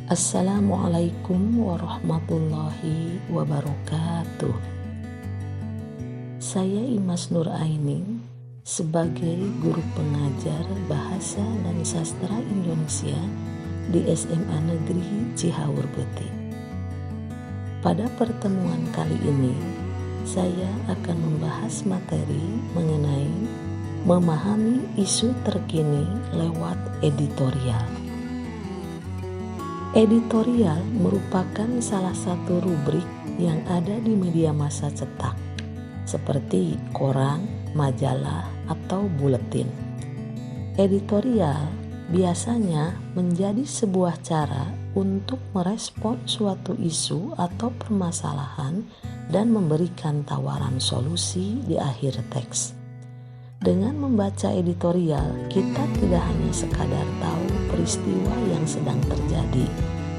Assalamualaikum warahmatullahi wabarakatuh. Saya Imas Nur Ainin sebagai guru pengajar Bahasa dan Sastra Indonesia di SMA Negeri Cihaur Betik. Pada pertemuan kali ini, saya akan membahas materi mengenai memahami isu terkini lewat editorial. Editorial merupakan salah satu rubrik yang ada di media massa cetak, seperti koran, majalah, atau buletin. Editorial biasanya menjadi sebuah cara untuk merespon suatu isu atau permasalahan dan memberikan tawaran solusi di akhir teks. Dengan membaca editorial, kita tidak hanya sekadar tahu peristiwa yang sedang terjadi,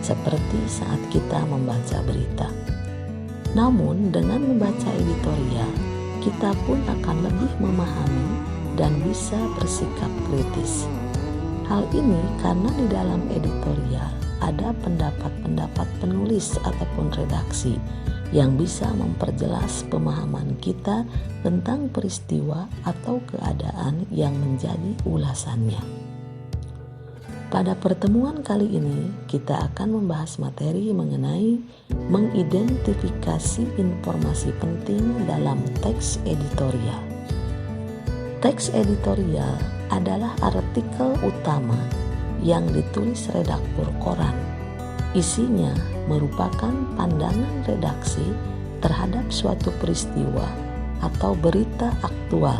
seperti saat kita membaca berita. Namun, dengan membaca editorial, kita pun akan lebih memahami dan bisa bersikap kritis. Hal ini karena di dalam editorial ada pendapat-pendapat penulis ataupun redaksi yang bisa memperjelas pemahaman kita tentang peristiwa atau keadaan yang menjadi ulasannya. Pada pertemuan kali ini, kita akan membahas materi mengenai mengidentifikasi informasi penting dalam teks editorial. Teks editorial adalah artikel utama yang ditulis redaktur koran. Isinya merupakan pandangan redaksi terhadap suatu peristiwa atau berita aktual.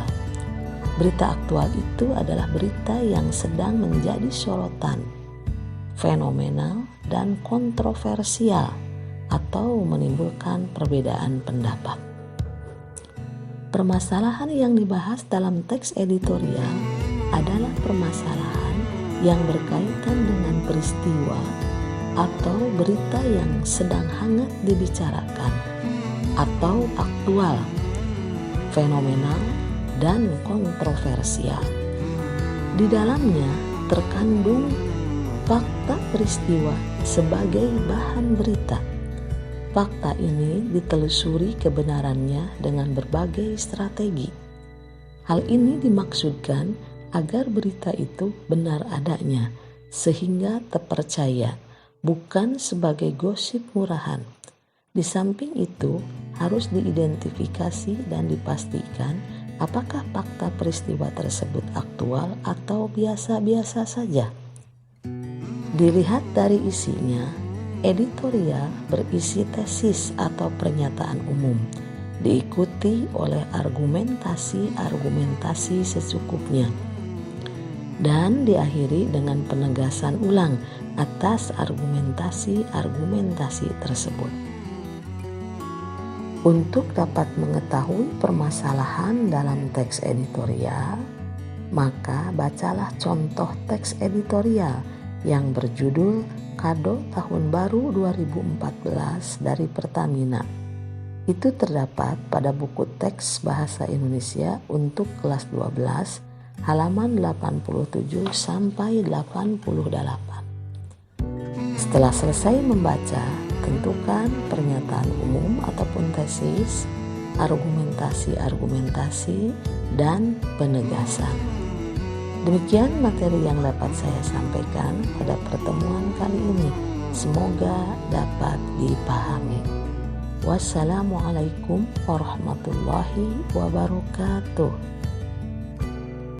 Berita aktual itu adalah berita yang sedang menjadi sorotan, fenomenal, dan kontroversial atau menimbulkan perbedaan pendapat. Permasalahan yang dibahas dalam teks editorial adalah permasalahan yang berkaitan dengan peristiwa atau berita yang sedang hangat dibicarakan atau aktual, fenomenal, dan kontroversial. Di dalamnya terkandung fakta peristiwa sebagai bahan berita. Fakta ini ditelusuri kebenarannya dengan berbagai strategi. Hal ini dimaksudkan agar berita itu benar adanya sehingga terpercaya, bukan sebagai gosip murahan. Di samping itu, harus diidentifikasi dan dipastikan apakah fakta peristiwa tersebut aktual atau biasa-biasa saja. Dilihat dari isinya, editorial berisi tesis atau pernyataan umum, diikuti oleh argumentasi-argumentasi secukupnya, dan diakhiri dengan penegasan ulang atas argumentasi-argumentasi tersebut. Untuk dapat mengetahui permasalahan dalam teks editorial, maka bacalah contoh teks editorial yang berjudul Kado Tahun Baru 2014 dari Pertamina. Itu terdapat pada buku teks Bahasa Indonesia untuk kelas 12 halaman 87 sampai 88. Setelah selesai membaca, tentukan pernyataan umum ataupun tesis, argumentasi-argumentasi, dan penegasan. Demikian materi yang dapat saya sampaikan pada pertemuan kali ini. Semoga dapat dipahami. Wassalamualaikum warahmatullahi wabarakatuh.